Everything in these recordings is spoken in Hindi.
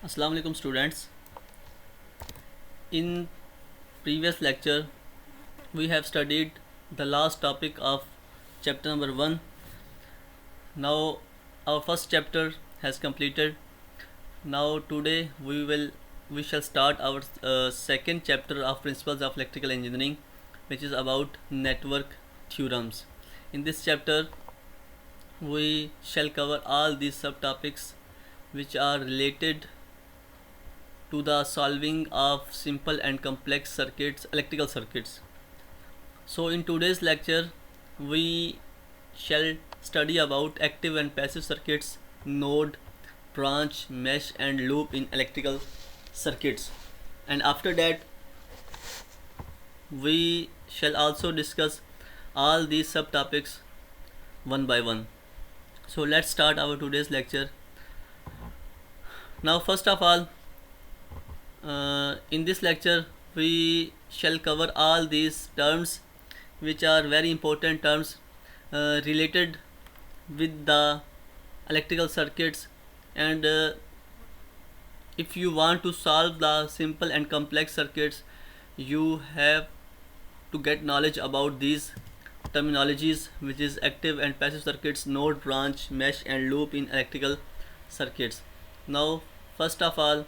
Assalamu alaikum students. In previous lecture we have studied the last topic of chapter number 1. Now our first chapter has completed. Now today we shall start our second chapter of principles of electrical engineering, which is about network theorems. In this chapter we shall cover all these subtopics which are related to the solving of simple and complex circuits, electrical circuits. So in today's lecture we shall study about active and passive circuits, node, branch, mesh and loop in electrical circuits. And after that we shall also discuss all these subtopics one by one. So let's start our today's lecture. Now first of all, in this lecture we shall cover all these terms which are very important terms related with the electrical circuits, and if you want to solve the simple and complex circuits you have to get knowledge about these terminologies, which is active and passive circuits, node, branch, mesh and loop in electrical circuits. Now first of all,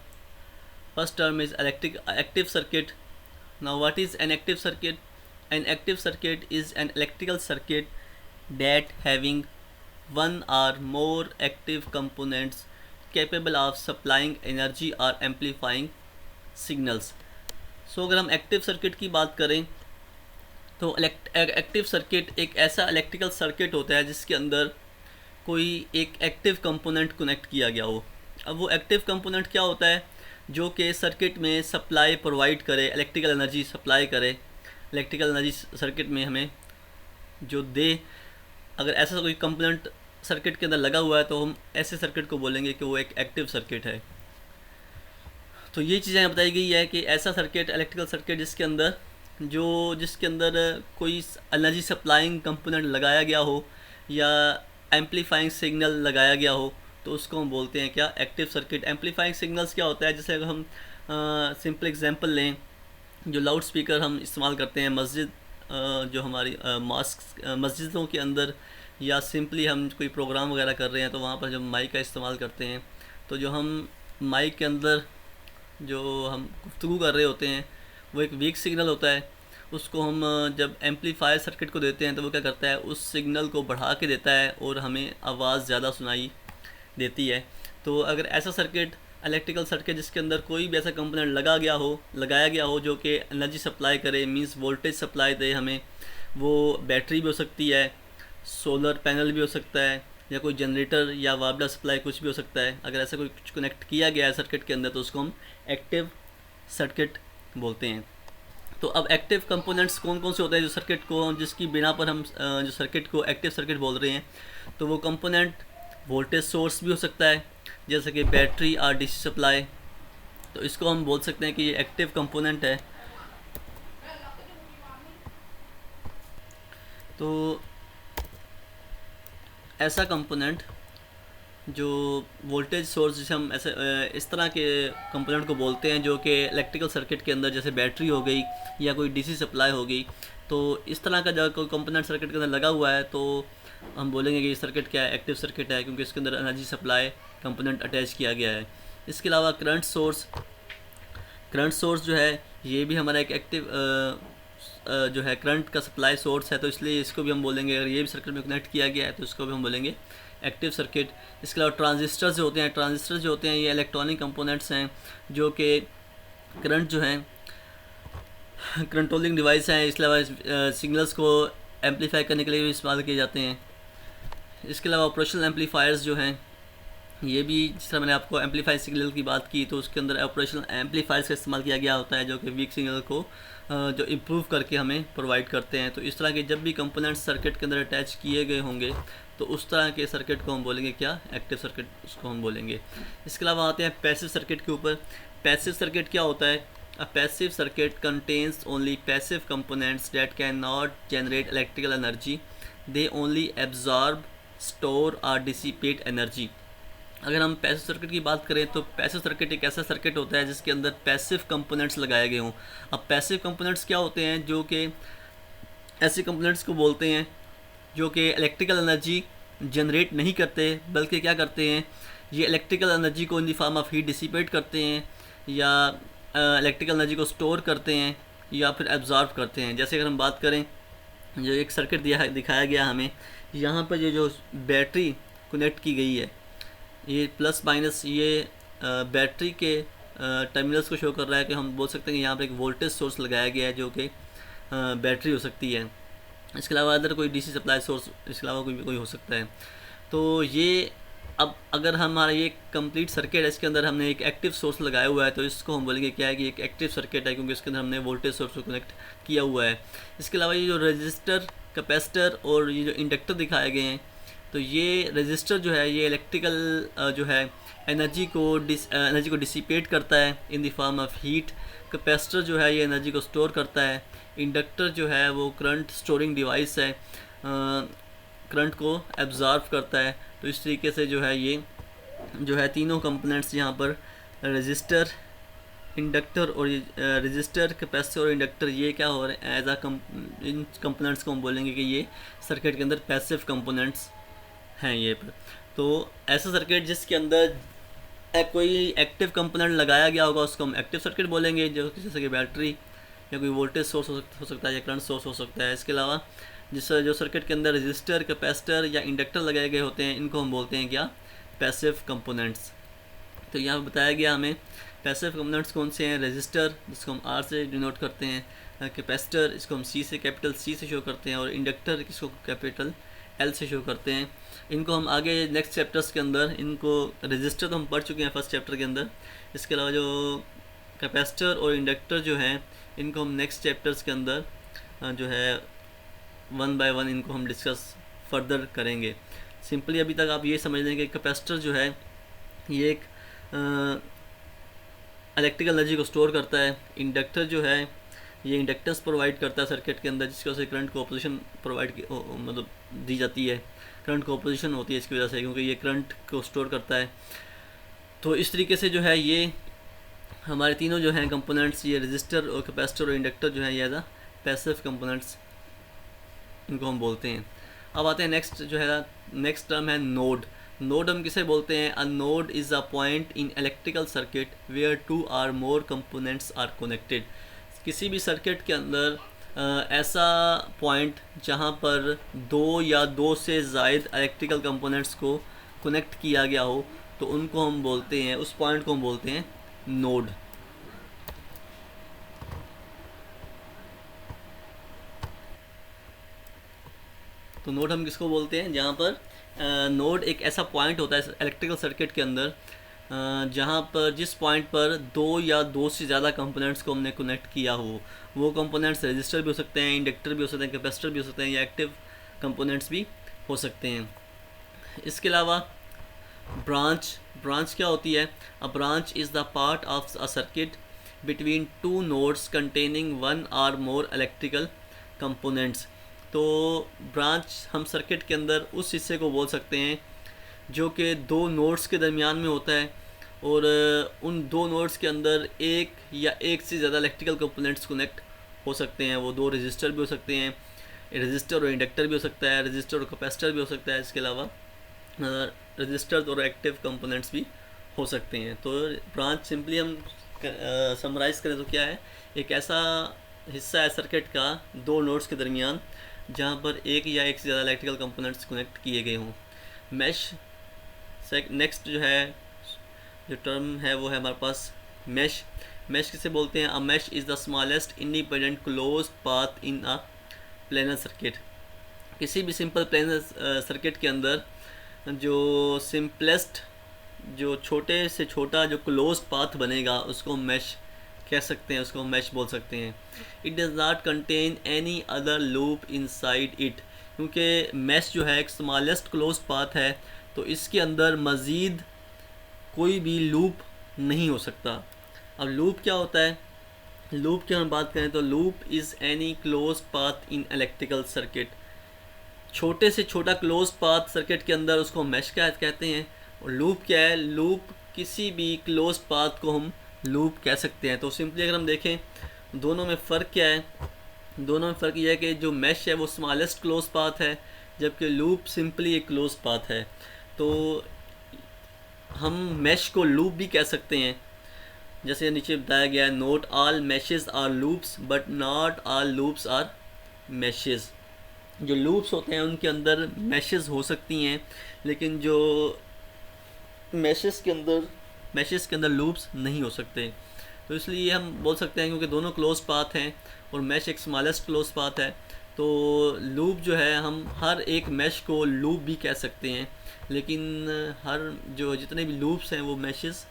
first term is active circuit. Now what is an active circuit? An active circuit is an electrical circuit that having one or more active components capable of supplying energy or amplifying signals. So अगर हम एक्टिव सर्किट की बात करें तो एक्टिव सर्किट एक ऐसा इलेक्ट्रिकल सर्किट होता है जिसके अंदर कोई एक एक्टिव कंपोनेंट कनेक्ट किया गया हो. अब वो एक्टिव कंपोनेंट क्या होता है? जो कि सर्किट में सप्लाई प्रोवाइड करे, इलेक्ट्रिकल एनर्जी सप्लाई करे, इलेक्ट्रिकल एनर्जी सर्किट में हमें जो दे. अगर ऐसा कोई कंपोनेंट सर्किट के अंदर लगा हुआ है तो हम ऐसे सर्किट को बोलेंगे कि वो एक एक्टिव सर्किट है. तो ये चीज़ें बताई गई है कि ऐसा सर्किट, इलेक्ट्रिकल सर्किट जिसके अंदर कोई एनर्जी सप्लाइंग कंपोनेंट लगाया गया हो या एम्पलीफाइंग सिग्नल लगाया गया हो, तो उसको हम बोलते हैं क्या? Active circuit. एम्पलीफाइंग सिग्नल्स क्या होता है? जैसे अगर हम सिंपल एग्जांपल लें, जो लाउड स्पीकर हम इस्तेमाल करते हैं मस्जिद, जो हमारी मस्जिदों के अंदर, या सिंपली हम कोई प्रोग्राम वगैरह कर रहे हैं तो वहाँ पर जब माइक का इस्तेमाल करते हैं तो जो हम माइक के अंदर जो हम गुफ्तगू कर रहे होते हैं वो एक वीक सिग्नल होता है. उसको हम जब एम्पलीफायर सर्किट को देते हैं तो वो क्या करता है? उस सिग्नल को बढ़ा के देता है और हमें आवाज़ ज़्यादा सुनाई देती है. तो अगर ऐसा सर्किट, इलेक्ट्रिकल सर्किट जिसके अंदर कोई भी ऐसा कंपोनेंट लगाया गया हो जो कि एनर्जी सप्लाई करे, मींस वोल्टेज सप्लाई दे हमें, वो बैटरी भी हो सकती है, सोलर पैनल भी हो सकता है, या कोई जनरेटर या वाबला सप्लाई कुछ भी हो सकता है. अगर ऐसा कोई कुछ कनेक्ट किया गया है सर्किट के अंदर तो उसको हम एक्टिव सर्किट बोलते हैं. तो अब एक्टिव कंपोनेंट्स कौन कौन से होते हैं जो सर्किट को, जिसकी बिना पर हम जो सर्किट को एक्टिव सर्किट बोल रहे हैं? तो वो कंपोनेंट वोल्टेज सोर्स भी हो सकता है, जैसे कि बैटरी और डीसी सप्लाई. तो इसको हम बोल सकते हैं कि ये एक्टिव कंपोनेंट है. तो ऐसा कंपोनेंट जो वोल्टेज सोर्स, जिसे हम ऐसे इस तरह के कंपोनेंट को बोलते हैं जो कि इलेक्ट्रिकल सर्किट के अंदर, जैसे बैटरी हो गई या कोई डीसी सप्लाई हो गई, तो इस तरह का जब कोई कंपोनेंट सर्किट के अंदर लगा हुआ है तो हम बोलेंगे कि ये सर्किट क्या है? एक्टिव सर्किट है, क्योंकि इसके अंदर एनर्जी सप्लाई कंपोनेंट अटैच किया गया है. इसके अलावा करंट सोर्स जो है ये भी हमारा एक एक्टिव जो है करंट का सप्लाई सोर्स है, तो इसलिए इसको भी हम बोलेंगे, अगर ये भी सर्किट में कनेक्ट किया गया है तो इसको भी हम बोलेंगे एक्टिव सर्किट. इसके अलावा ट्रांजिस्टर जो होते हैं ये इलेक्ट्रॉनिक कंपोनेंट्स हैं जो कि करंट जो है कंट्रोलिंग डिवाइस हैं. इसके अलावा सिग्नल्स को एम्पलीफाई करने के लिए भी इस्तेमाल किए जाते हैं. इसके अलावा ऑपरेशनल एम्पलीफायर्स जो हैं ये भी, जिस तरह मैंने आपको एम्पलीफाई सिग्नल की बात की, तो उसके अंदर ऑपरेशनल एम्पलीफायर्स का इस्तेमाल किया गया होता है जो कि वीक सिग्नल को जो इम्प्रूव करके हमें प्रोवाइड करते हैं. तो इस तरह के जब भी कंपोनेंट्स सर्किट के अंदर अटैच किए गए होंगे तो उस तरह के सर्किट को हम बोलेंगे क्या? एक्टिव सर्किट उसको हम बोलेंगे. इसके अलावा आते हैं पैसिव सर्किट के ऊपर. पैसिव सर्किट क्या होता है? अ passive circuit contains only passive components that can not generate electrical energy, they only absorb, store और डिसिपेट एनर्जी. अगर हम पैसिव सर्किट की बात करें तो पैसिव सर्किट एक ऐसा सर्किट होता है जिसके अंदर पैसिव कंपोनेंट्स लगाए गए हों। अब पैसिव कंपोनेंट्स क्या होते हैं, जो कि ऐसे कंपोनेंट्स को बोलते हैं जो कि इलेक्ट्रिकल एनर्जी जनरेट नहीं करते, बल्कि क्या करते हैं, ये इलेक्ट्रिकल एनर्जी को in the form of heat dissipate करते हैं, या इलेक्ट्रिकल एनर्जी को स्टोर करते हैं, या फिर एब्जॉर्ब करते हैं। जैसे अगर हम बात करें, जो एक सर्किट दिखाया गया हमें, यहाँ पर ये जो बैटरी कनेक्ट की गई है, ये प्लस माइनस ये बैटरी के टर्मिनल्स को शो कर रहा है, कि हम बोल सकते हैं कि यहाँ पर एक वोल्टेज सोर्स लगाया गया है जो कि बैटरी हो सकती है। इसके अलावा अदर कोई डीसी सप्लाई सोर्स, इसके अलावा कोई हो सकता है। तो ये अब अगर हमारा ये कंप्लीट सर्किट है, इसके अंदर हमने एक एक्टिव सोर्स लगाया हुआ है, तो इसको हम बोलेंगे क्या है कि एक एक्टिव सर्किट है, क्योंकि इसके अंदर हमने वोल्टेज सोर्स को कनेक्ट किया हुआ है। इसके अलावा ये जो रजिस्टर, कैपेसिटर और ये जो इंडक्टर दिखाए गए हैं, तो ये रजिस्टर जो है ये इलेक्ट्रिकल जो है एनर्जी को डिसिपेट करता है in the form of heat. Capacitor जो है ये एनर्जी को स्टोर करता है। इंडक्टर जो है वो करंट स्टोरिंग डिवाइस है, करंट को एब्जॉर्ब करता है। तो इस तरीके से जो है ये जो है तीनों कंपोनेंट्स यहाँ पर रजिस्टर, इंडक्टर और रजिस्टर, कैपेसिटर और इंडक्टर, ये क्या हो रहे हैं एज इन कंपोनेंट्स को हम बोलेंगे कि ये सर्किट के अंदर पैसिव कंपोनेंट्स हैं ये पर। तो ऐसा सर्किट जिसके अंदर कोई एक्टिव कंपोनेंट लगाया गया होगा उसको हम एक्टिव सर्किट बोलेंगे, जो जैसे कि बैटरी या कोई वोल्टेज सोर्स हो सकता है या करंट सोर्स हो सकता है। इसके अलावा जो सर्किट के अंदर रजिस्टर, कैपेसिटर या इंडक्टर लगाए गए होते हैं, इनको हम बोलते हैं क्या, पैसिव कंपोनेंट्स। तो यहाँ बताया गया हमें पैसिव कंपोनेंट्स कौन से हैं, रजिस्टर जिसको हम आर से डिनोट करते हैं, कैपेसिटर इसको हम सी से, कैपिटल सी से शो करते हैं, और इंडक्टर इसको कैपिटल एल से शो करते हैं। इनको हम आगे नेक्स्ट चैप्टर्स के अंदर, इनको रजिस्टर तो हम पढ़ चुके हैं फर्स्ट चैप्टर के अंदर, इसके अलावा जो कैपेसिटर और इंडक्टर जो हैं इनको हम नेक्स्ट चैप्टर्स के अंदर जो है वन बाय वन इनको हम डिस्कस फर्दर करेंगे। सिंपली अभी तक आप ये समझ लें कि कैपेसिटर जो है ये एक इलेक्ट्रिकल एनर्जी को स्टोर करता है। इंडक्टर जो है ये इंडक्टेंस प्रोवाइड करता है सर्किट के अंदर, जिसकी वजह से करंट को ऑपोजिशन मतलब दी जाती है, करंट को ऑपोजिशन होती है इसकी वजह से, क्योंकि ये करंट को स्टोर करता है। तो इस तरीके से जो है ये हमारे तीनों जो हैं कंपोनेंट्स, ये रजिस्टर और कैपेसिटर और इंडक्टर जो है ये एज अ पैसिव कंपोनेंट्स इनको हम बोलते हैं। अब आते हैं नेक्स्ट जो है, नेक्स्ट टर्म है नोड। नोड हम किसे बोलते हैं, a node is a point in electrical circuit where two or more components are connected. किसी भी सर्किट के अंदर ऐसा पॉइंट जहाँ पर दो या दो से ज़ायद इलेक्ट्रिकल कंपोनेंट्स को कनेक्ट किया गया हो, तो उनको हम बोलते हैं, उस पॉइंट को हम बोलते हैं नोड। तो नोड हम किसको बोलते हैं, जहाँ पर नोड एक ऐसा पॉइंट होता है इलेक्ट्रिकल सर्किट के अंदर जहाँ पर, जिस पॉइंट पर दो या दो से ज़्यादा कंपोनेंट्स को हमने कनेक्ट किया हो। वो कंपोनेंट्स रजिस्टर भी हो सकते हैं, इंडक्टर भी हो सकते हैं, कैपेसिटर भी हो सकते हैं, या एक्टिव कंपोनेंट्स भी हो सकते हैं। इसके अलावा ब्रांच क्या होती है, a branch is the part of a circuit between two nodes containing one or more electrical components. तो ब्रांच हम सर्किट के अंदर उस हिस्से को बोल सकते हैं जो कि दो नोड्स के दरमियान में होता है, और उन दो नोड्स के अंदर एक या एक से ज़्यादा इलेक्ट्रिकल कंपोनेंट्स कनेक्ट हो सकते हैं। वो दो रजिस्टर भी हो सकते हैं, रजिस्टर और इंडक्टर भी हो सकता है, रजिस्टर और कैपेसिटर भी हो सकता है। इसके अलावा रजिस्टर और एक्टिव कंपोनेंट्स भी हो सकते हैं। तो ब्रांच सिंपली हम समराइज़ करें तो क्या है, एक ऐसा हिस्सा है सर्किट का दो नोड्स के दरमियान जहाँ पर एक या एक से ज़्यादा इलेक्ट्रिकल कंपोनेंट्स कनेक्ट किए गए हों। मैश नेक्स्ट जो है, जो टर्म है वो है हमारे पास मैश। मैश किसे बोलते हैं, a mesh is the smallest independent closed path in a planar circuit. किसी भी सिंपल प्लेनर सर्किट के अंदर जो सिंपलेस्ट, जो छोटे से छोटा जो क्लोज्ड पाथ बनेगा उसको मैश कह सकते हैं, उसको मैश बोल सकते हैं। It does not contain any other loop inside it, क्योंकि मैश जो है एक स्मॉलेस्ट क्लोज्ड पाथ है, तो इसके अंदर मज़ीद कोई भी लूप नहीं हो सकता। अब लूप क्या होता है, लूप की हम बात करें तो loop is any closed path in electrical circuit. छोटे से छोटा क्लोज्ड पाथ सर्किट के अंदर उसको मैश कहते हैं, और लूप क्या है, लूप किसी भी क्लोज पाथ को हम लूप कह सकते हैं। तो सिंपली अगर हम देखें दोनों में फ़र्क क्या है, दोनों में फ़र्क यह है कि जो मैश है वो स्मॉलेस्ट क्लोज पाथ है, जबकि लूप सिंपली एक क्लोज पाथ है। तो हम मैश को लूप भी कह सकते हैं, जैसे नीचे बताया गया है, note all meshes are loops but not all loops are meshes. जो लूप्स होते हैं उनके अंदर मैशेस हो सकती हैं, लेकिन जो मैशेस के अंदर लूप्स नहीं हो सकते। तो इसलिए हम बोल सकते हैं क्योंकि दोनों क्लोज पाथ हैं और मैश एक स्मॉलेस्ट क्लोज पाथ है, तो लूप जो है हम हर एक मैश को लूप भी कह सकते हैं, लेकिन हर जो जितने भी लूप्स हैं वो मैशेस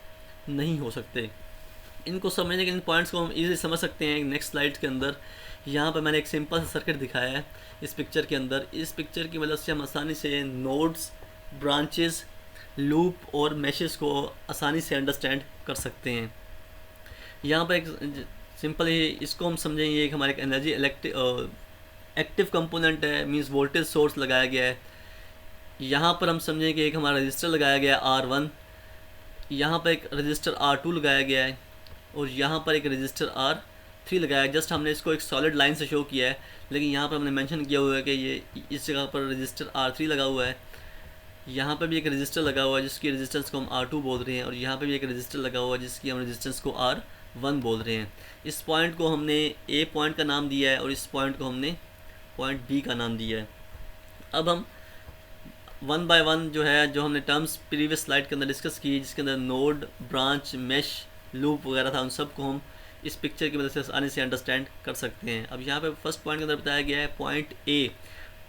नहीं हो सकते। इनको समझने के इन पॉइंट्स को हम इजीली समझ सकते हैं नेक्स्ट स्लाइड के अंदर। यहाँ पर मैंने एक सिंपल सा सर्किट दिखाया है इस पिक्चर के अंदर। इस पिक्चर की मदद से हम आसानी से नोड्स, ब्रांचेस, लूप और मैशेस को आसानी से अंडरस्टैंड कर सकते हैं। यहाँ पर एक सिंपल ही इसको हम समझेंगे, एक हमारे एनर्जी एक्टिव कंपोनेंट है, मींस वोल्टेज सोर्स लगाया गया है। यहाँ पर हम समझेंगे एक हमारा रजिस्टर लगाया गया है R1, यहाँ पर एक रजिस्टर R2 लगाया गया है और यहाँ पर एक रजिस्टर R3 लगाया है। जस्ट हमने इसको एक सॉलिड लाइन से शो किया है, लेकिन यहाँ पर हमने मेंशन किया हुआ है कि ये इस जगह पर रजिस्टर R3 लगा हुआ है। यहाँ पर भी एक रजिस्टर लगा हुआ है जिसकी रेजिस्टेंस को हम R2 बोल रहे हैं, और यहाँ पर भी एक रजिस्टर लगा हुआ है जिसकी हम रेजिस्टेंस को R1 बोल रहे हैं। इस पॉइंट को हमने A पॉइंट का नाम दिया है और इस पॉइंट को हमने पॉइंट B का नाम दिया है। अब हम वन बाय वन जो है, जो हमने टर्म्स प्रीवियस स्लाइड के अंदर डिस्कस की, जिसके अंदर नोड, ब्रांच, मैश, लूप वगैरह था, उन सब को हम इस पिक्चर की मदद से आसानी से अंडरस्टैंड कर सकते हैं। अब यहाँ पे फर्स्ट पॉइंट के अंदर बताया गया है point A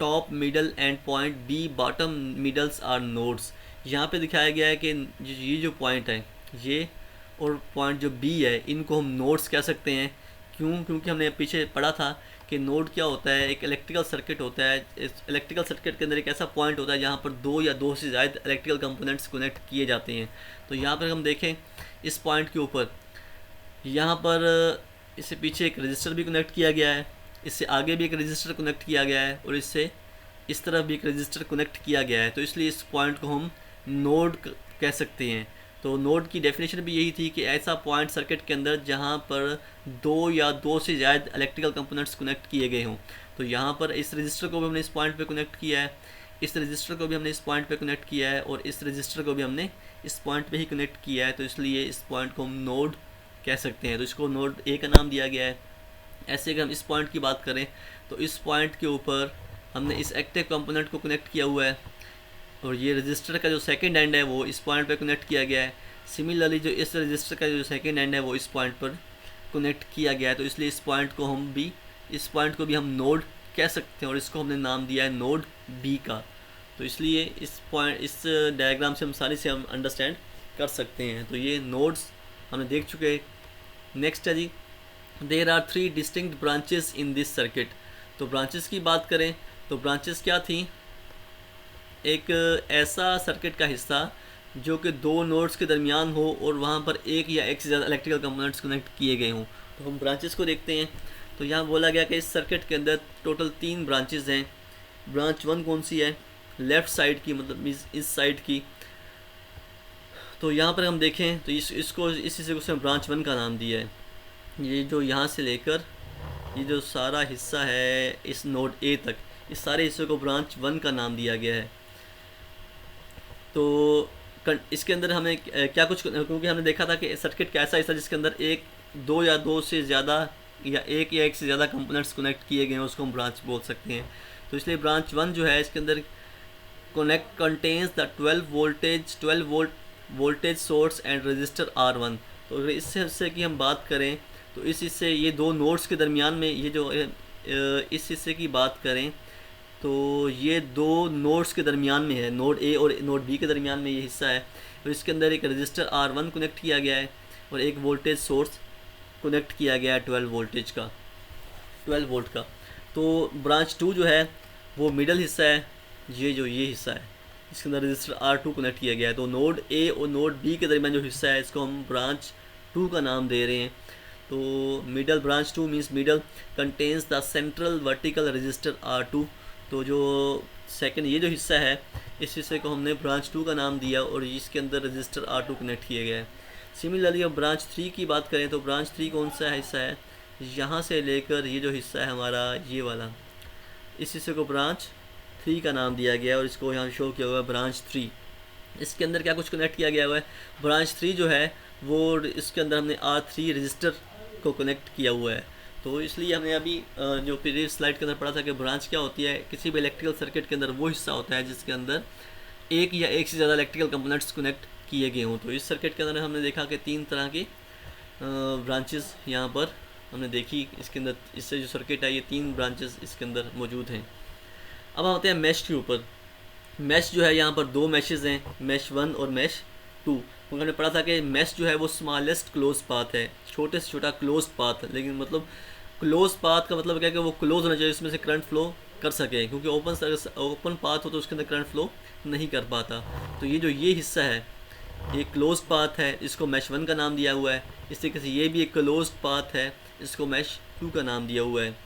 top middle and point B bottom middles are nodes. यहाँ पे दिखाया गया है कि ये जो पॉइंट है ये और पॉइंट जो B है इनको हम नोड्स कह सकते हैं। क्यों? क्योंकि हमने पीछे पढ़ा था कि नोड क्या होता है, एक इलेक्ट्रिकल सर्किट होता है। इस इलेक्ट्रिकल सर्किट के अंदर एक ऐसा पॉइंट होता है जहाँ पर दो या दो से ज़्यादा इलेक्ट्रिकल कंपोनेंट्स कनेक्ट किए जाते हैं। तो यहाँ पर हम देखें इस पॉइंट के ऊपर, यहाँ पर इससे पीछे एक रजिस्टर भी कनेक्ट किया गया है, इससे आगे भी एक रजिस्टर कनेक्ट किया गया है और इससे इस तरफ भी एक रजिस्टर कनेक्ट किया गया है। तो इसलिए इस पॉइंट को हम नोड कह सकते हैं। तो नोड की डेफिनेशन भी यही थी कि ऐसा पॉइंट सर्किट के अंदर जहाँ पर दो या दो से ज़्यादा इलेक्ट्रिकल कंपोनेंट्स कनेक्ट किए गए हों। तो यहाँ पर इस रजिस्टर को भी हमने इस पॉइंट पे कनेक्ट किया है, इस रजिस्टर को भी हमने इस पॉइंट पे कनेक्ट किया है और इस रजिस्टर को भी हमने इस पॉइंट पे ही कनेक्ट किया है। तो इसलिए इस पॉइंट को हम नोड कह सकते हैं। तो इसको नोड A का नाम दिया गया है। ऐसे अगर हम इस पॉइंट की बात करें तो इस पॉइंट के ऊपर हमने इस एक्टिव कंपोनेंट को कनेक्ट किया हुआ है और ये रजिस्टर का जो सेकंड एंड है वो इस पॉइंट पर कनेक्ट किया गया है। सिमिलरली जो इस रजिस्टर का जो सेकंड एंड है वो इस पॉइंट पर कनेक्ट किया गया है। तो इसलिए इस पॉइंट को भी हम नोड कह सकते हैं और इसको हमने नाम दिया है नोड B का। तो इसलिए इस डायग्राम से हम सारी से हम अंडरस्टैंड कर सकते हैं। तो ये नोड्स हमने देख चुके हैं। नेक्स्ट है जी, there are 3 distinct branches in this circuit. तो ब्रांचेस की बात करें तो ब्रांचेस क्या थी, एक ऐसा सर्किट का हिस्सा जो कि दो नोड्स के दरमियान हो और वहाँ पर एक या एक से ज़्यादा इलेक्ट्रिकल कंपोनेंट्स कनेक्ट किए गए हों। तो हम ब्रांचेस को देखते हैं। तो यहाँ बोला गया कि इस सर्किट के अंदर टोटल 3 ब्रांचेस हैं। ब्रांच 1 कौन सी है, लेफ़्ट साइड की, मतलब इस साइड की। तो यहाँ पर हम देखें तो इस हिस्से को ब्रांच 1 का नाम दिया है। ये जो यहाँ से लेकर ये जो सारा हिस्सा है इस नोड A तक, इस सारे हिस्से को ब्रांच 1 का नाम दिया गया है। तो इसके अंदर हमें क्या कुछ, क्योंकि हमने देखा था कि सर्किट कैसा हिस्सा जिसके अंदर दो या दो से ज़्यादा या एक से ज़्यादा कंपोनेंट्स कनेक्ट किए गए हैं उसको हम ब्रांच बोल सकते हैं। तो इसलिए ब्रांच 1 जो है इसके अंदर contains the 12 voltage source and register R1। तो अगर इस हिस्से की हम बात करें तो इस हिस्से ये दो नोड्स के दरमियान में ये जो इस हिस्से की बात करें तो ये दो नोड्स के दरमियान में है, नोड A और नोड B के दरमियान में ये हिस्सा है। और इसके अंदर एक रजिस्टर R1 कनेक्ट किया गया है और एक वोल्टेज सोर्स कनेक्ट किया गया है 12 वोल्ट का। तो ब्रांच 2 जो है वो मिडल हिस्सा है, ये हिस्सा है, इसके अंदर रजिस्टर R2 कनेक्ट किया गया है। तो नोड A और नोड B के दरमियान जो हिस्सा है इसको हम ब्रांच 2 का नाम दे रहे हैं। तो middle, branch 2 means middle contains the central vertical register R2। तो जो सेकंड ये जो हिस्सा है, इस हिस्से को हमने ब्रांच 2 का नाम दिया और इसके अंदर रजिस्टर R2 कनेक्ट किया गया है। सिमिलरली अब ब्रांच 3 की बात करें तो ब्रांच 3 कौन सा हिस्सा है, यहाँ से लेकर ये जो हिस्सा है हमारा ये वाला, इस हिस्से को ब्रांच 3 का नाम दिया गया है और इसको यहाँ शो किया हुआ है ब्रांच 3। इसके अंदर क्या कुछ कनेक्ट किया गया हुआ है, ब्रांच 3 जो है वो इसके अंदर हमने R3 रजिस्टर को कनेक्ट किया हुआ है। तो इसलिए हमने अभी जो प्रीवियस स्लाइड के अंदर पढ़ा था कि ब्रांच क्या होती है, किसी भी इलेक्ट्रिकल सर्किट के अंदर वो हिस्सा होता है जिसके अंदर एक या एक से ज़्यादा इलेक्ट्रिकल कंपोनेंट्स कनेक्ट किए गए हों। तो इस सर्किट के अंदर हमने देखा कि 3 तरह की ब्रांचेस यहाँ पर हमने देखी इसके अंदर। इससे जो सर्किट है ये 3 ब्रांचेस इसके अंदर मौजूद हैं। अब हम आते हैं मैश के ऊपर। मैश जो है यहाँ पर 2 मैशेज़ हैं, मैश 1 और मैश 2। क्योंकि हमने पढ़ा था कि मैश जो है वो स्मॉलेस्ट क्लोज पाथ है, छोटे से छोटा क्लोज पाथ। लेकिन मतलब क्लोज पाथ का मतलब क्या है कि वो क्लोज होना चाहिए, इसमें से करंट फ्लो कर सके, क्योंकि ओपन पाथ हो तो उसके अंदर करंट फ्लो नहीं कर पाता। तो ये जो ये हिस्सा है ये क्लोज पाथ है, इसको मैश 1 का नाम दिया हुआ है। इस तरीके से ये भी एक क्लोज पाथ है, इसको मैश 2 का नाम दिया हुआ है।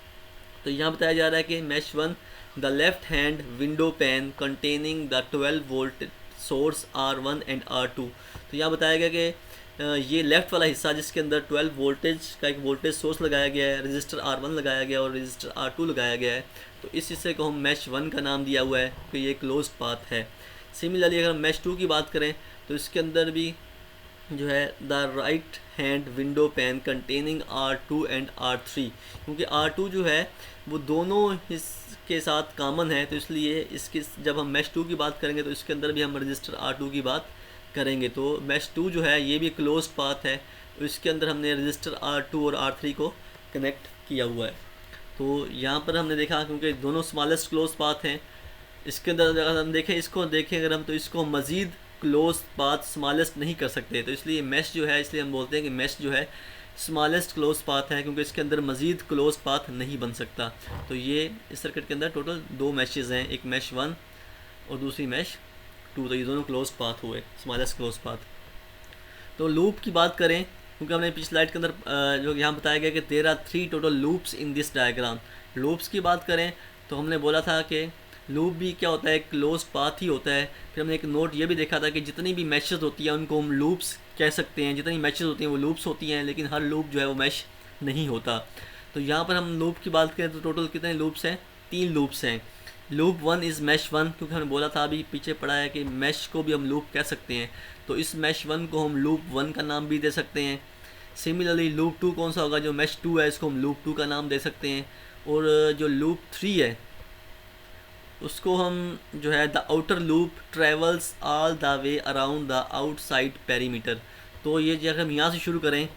तो यहाँ बताया जा रहा है कि mesh 1 the left hand window pane containing the 12 volt source R1 and R2। तो यहाँ बताया गया कि ये लेफ़्ट वाला हिस्सा जिसके अंदर 12 वोल्टेज का एक वोल्टेज सोर्स लगाया गया है, रजिस्टर R1 लगाया गया और रजिस्टर R2 लगाया गया है। तो इस हिस्से को हम मैश 1 का नाम दिया हुआ है कि ये क्लोज पाथ है। सिमिलरली अगर हम मैश 2 की बात करें तो इसके अंदर भी जो है the right hand window pane containing R2 and R3, क्योंकि R2 जो है वो दोनों के साथ कॉमन है। तो इसलिए इसके जब हम मैश 2 की बात करेंगे तो इसके अंदर भी हम रजिस्टर R2 की बात करेंगे। तो मैश 2 जो है ये भी क्लोज पाथ है, तो इसके अंदर हमने रजिस्टर R2 और R3 को कनेक्ट किया हुआ है। तो यहाँ पर हमने देखा क्योंकि दोनों स्मॉलेस्ट क्लोज पाथ हैं, इसके अंदर अगर हम देखें अगर हम तो इसको मज़ीद क्लोज पाथ स्मॉलेस्ट नहीं कर सकते। तो इसलिए मैश जो है, इसलिए हम बोलते हैं कि मैश जो है स्मॉलेस्ट क्लोज पाथ है, क्योंकि इसके अंदर मज़ीद क्लोज पाथ नहीं बन सकता। तो ये इस सर्किट के अंदर टोटल 2 मैशेज़ हैं, एक मैश 1 और दूसरी मैश 2। तो ये दोनों क्लोज पाथ हुए, स्मॉलेस्ट क्लोज पाथ। तो लूप की बात करें, क्योंकि हमने पिछली स्लाइड के अंदर जो यहाँ बताया गया कि there are 3 total loops in this diagram. Loops की बात करें तो हमने बोला था कि लूप भी क्या होता है, क्लोज पाथ ही होता है। फिर हमने एक नोट ये भी देखा था कि जितनी भी मैशेस होती हैं उनको हम लूप्स कह सकते हैं, जितनी मैशेस होती हैं वो लूप्स होती हैं, लेकिन हर लूप जो है वो मैश नहीं होता। तो यहाँ पर हम लूप की बात करें तो टोटल कितने लूप्स हैं, 3 लूप्स हैं। लूप 1 इज़ मैश 1, क्योंकि हमने बोला था अभी पीछे पढ़ा है कि मैश को भी हम लूप कह सकते हैं। तो इस मैश 1 को हम लूप 1 का नाम भी दे सकते हैं। सिमिलरली लूप 2 कौन सा होगा, जो मैश 2 है इसको हम लूप 2 का नाम दे सकते हैं। और जो लूप 3 है उसको हम जो है the outer loop travels all the way around the outside perimeter. तो ये जो अगर हम यहाँ से शुरू करें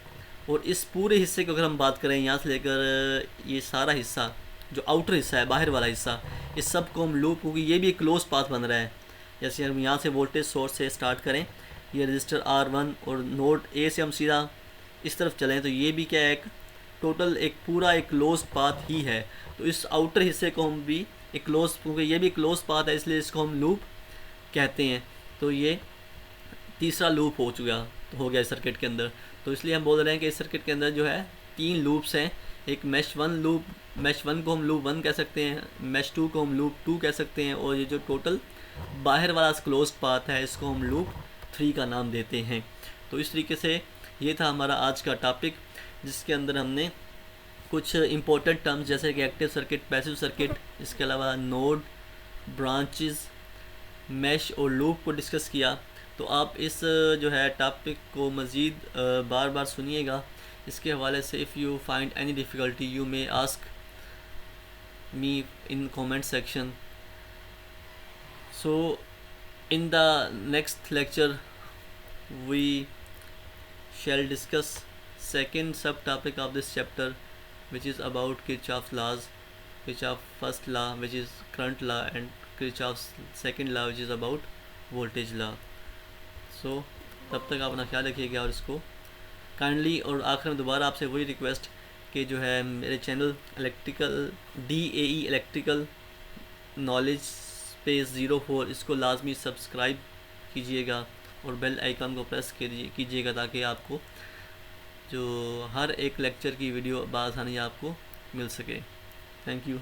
और इस पूरे हिस्से को अगर हम बात करें, यहाँ से लेकर ये सारा हिस्सा जो आउटर हिस्सा है, बाहर वाला हिस्सा, इस सब को हम लूप, क्योंकि ये भी एक क्लोज पाथ बन रहा है। जैसे हम यहाँ से वोल्टेज सोर्स से स्टार्ट करें, ये रजिस्टर R1 और नोड A से हम सीधा इस तरफ चलें तो ये भी क्या है, एक टोटल एक पूरा एक क्लोज पाथ ही है। तो इस आउटर हिस्से को हम भी एक क्लोज, क्योंकि ये भी क्लोज पाथ है इसलिए इसको हम लूप कहते हैं। तो ये तीसरा लूप हो गया इस सर्किट के अंदर। तो इसलिए हम बोल रहे हैं कि इस सर्किट के अंदर जो है 3 लूप्स हैं। एक मैश 1 को हम लूप 1 कह सकते हैं, मैश 2 को हम लूप 2 कह सकते हैं, और ये जो टोटल बाहर वाला क्लोज पाथ है इसको हम लूप 3 का नाम देते हैं। तो इस तरीके से ये था हमारा आज का टॉपिक, जिसके अंदर हमने कुछ इंपॉर्टेंट टर्म्स जैसे कि एक्टिव सर्किट, पैसिव सर्किट, इसके अलावा नोड, ब्रांचेस, मैश और लूप को डिस्कस किया। तो आप इस जो है टॉपिक को मज़ीद बार बार सुनिएगा। इसके हवाले से if you find any difficulty you may ask me in comment section. So in the next lecture we shall discuss second subtopic of this chapter, which is about Kirchhoff's laws, Kirchhoff's first law which is current law, and Kirchhoff's second law which is about voltage law. So तब तक आप अपना ख्याल रखिएगा और इसको काइंडली, और आखिर में दोबारा आपसे वही रिक्वेस्ट कि जो है मेरे channel electrical DAE electrical knowledge space 04 इसको लाजमी सब्सक्राइब कीजिएगा और बेल आइकन को प्रेस कीजिएगा ताकि आपको जो हर एक लेक्चर की वीडियो बासानी आपको मिल सके। Thank you.